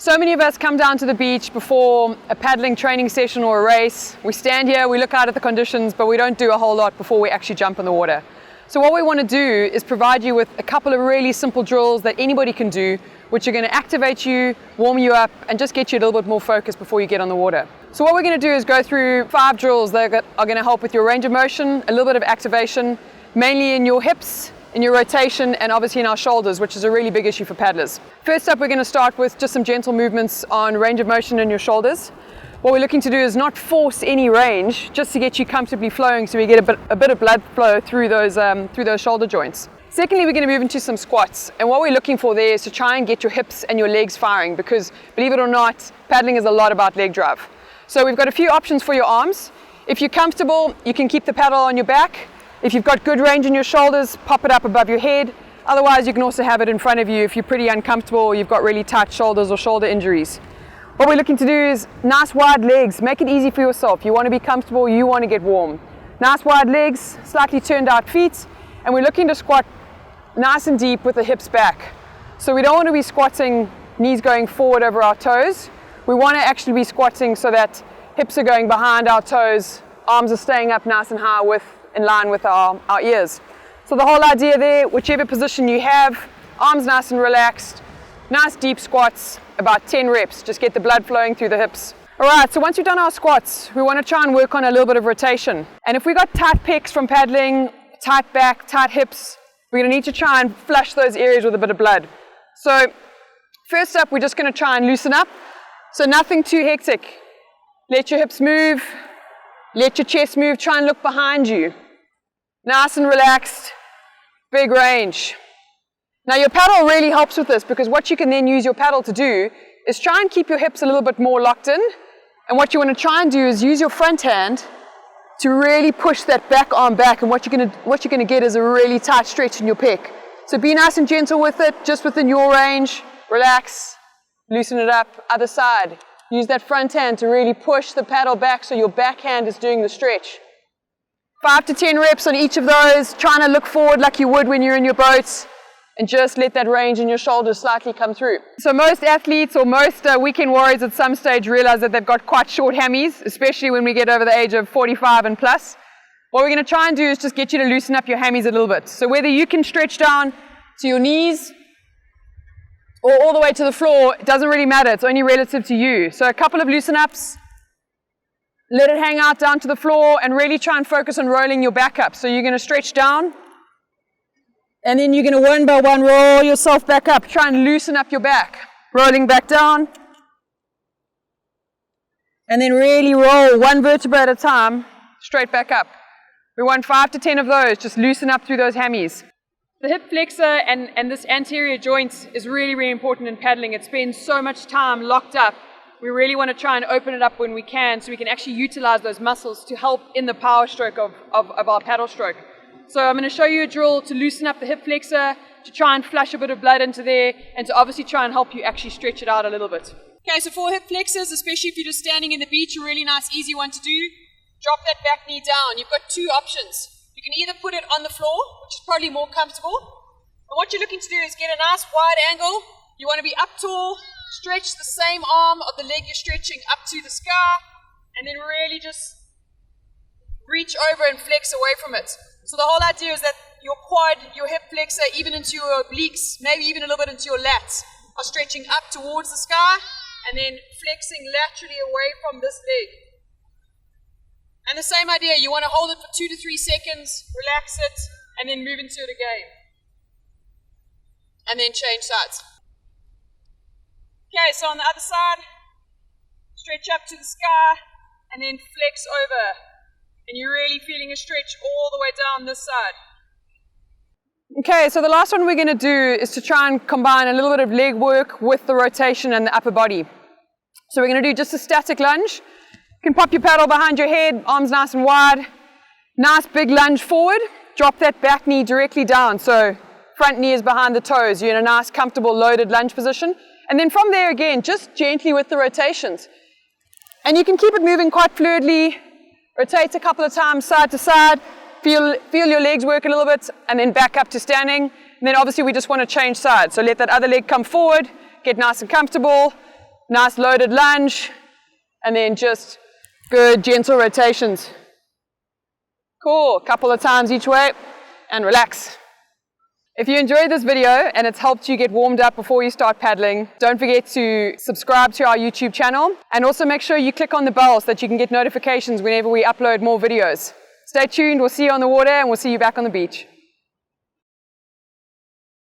So many of us come down to the beach before a paddling training session or a race. We stand here, we look out at the conditions, but we don't do a whole lot before we actually jump in the water. So what we want to do is provide you with a couple of really simple drills that anybody can do, which are going to activate you, warm you up, and just get you a little bit more focused before you get on the water. So what we're going to do is go through 5 drills that are going to help with your range of motion, a little bit of activation, mainly in your hips, in your rotation, and obviously in our shoulders, which is a really big issue for paddlers. First up, we're going to start with just some gentle movements on range of motion in your shoulders. What we're looking to do is not force any range, just to get you comfortably flowing so we get a bit of blood flow through those shoulder joints. Secondly, we're going to move into some squats, and what we're looking for there is to try and get your hips and your legs firing, because believe it or not, paddling is a lot about leg drive. So we've got a few options for your arms. If you're comfortable, you can keep the paddle on your back. If you've got good range in your shoulders, pop it up above your head. Otherwise, you can also have it in front of you if you're pretty uncomfortable or you've got really tight shoulders or shoulder injuries. What we're looking to do is nice wide legs. Make it easy for yourself. You want to be comfortable, you want to get warm. Nice wide legs, slightly turned out feet, and we're looking to squat nice and deep with the hips back. So we don't want to be squatting knees going forward over our toes. We want to actually be squatting so that hips are going behind our toes, arms are staying up nice and high in line with our ears. So the whole idea there, whichever position you have, arms nice and relaxed, nice deep squats, about 10 reps, just get the blood flowing through the hips. Alright, so once we've done our squats, we want to try and work on a little bit of rotation. And if we got tight pecs from paddling, tight back, tight hips, we're going to need to try and flush those areas with a bit of blood. So first up, we're just going to try and loosen up. So nothing too hectic. Let your hips move. Let your chest move, try and look behind you. Nice and relaxed, big range. Now your paddle really helps with this, because what you can then use your paddle to do is try and keep your hips a little bit more locked in. And what you want to try and do is use your front hand to really push that back arm back, and what you're going to get is a really tight stretch in your pec. So be nice and gentle with it, just within your range. Relax, loosen it up, other side. Use that front hand to really push the paddle back so your backhand is doing the stretch. 5 to 10 reps on each of those, trying to look forward like you would when you're in your boat, and just let that range in your shoulders slightly come through. So most athletes or most weekend warriors at some stage realize that they've got quite short hammies, especially when we get over the age of 45 and plus. What we're going to try and do is just get you to loosen up your hammies a little bit. So whether you can stretch down to your knees or all the way to the floor, it doesn't really matter. It's only relative to you. So a couple of loosen ups. Let it hang out down to the floor and really try and focus on rolling your back up. So you're going to stretch down, and then you're going to one by one roll yourself back up. Try and loosen up your back. Rolling back down. And then really roll one vertebra at a time, straight back up. We want 5 to 10 of those. Just loosen up through those hammies. The hip flexor and this anterior joint is really, really important in paddling. It spends so much time locked up. We really want to try and open it up when we can, so we can actually utilize those muscles to help in the power stroke of our paddle stroke. So I'm going to show you a drill to loosen up the hip flexor, to try and flush a bit of blood into there, and to obviously try and help you actually stretch it out a little bit. Okay, so for hip flexors, especially if you're just standing in the beach, a really nice, easy one to do. Drop that back knee down. You've got 2 options. You can either put it on the floor, which is probably more comfortable, and what you're looking to do is get a nice wide angle. You want to be up tall, stretch the same arm of the leg you're stretching up to the sky, and then really just reach over and flex away from it. So the whole idea is that your quad, your hip flexor, even into your obliques, maybe even a little bit into your lats, are stretching up towards the sky and then flexing laterally away from this leg. And the same idea, you want to hold it for 2 to 3 seconds, relax it, and then move into it again. And then change sides. Okay, so on the other side, stretch up to the sky, and then flex over. And you're really feeling a stretch all the way down this side. Okay, so the last one we're going to do is to try and combine a little bit of leg work with the rotation and the upper body. So we're going to do just a static lunge. You can pop your paddle behind your head, arms nice and wide. Nice big lunge forward. Drop that back knee directly down. So front knee is behind the toes. You're in a nice, comfortable, loaded lunge position. And then from there again, just gently with the rotations. And you can keep it moving quite fluidly. Rotate a couple of times side to side. Feel your legs work a little bit, and then back up to standing. And then obviously we just want to change sides. So let that other leg come forward, get nice and comfortable. Nice loaded lunge, and then just good gentle rotations. Cool, couple of times each way, and relax. If you enjoyed this video and it's helped you get warmed up before you start paddling, don't forget to subscribe to our YouTube channel, and also make sure you click on the bell so that you can get notifications whenever we upload more videos. Stay tuned, we'll see you on the water, and we'll see you back on the beach.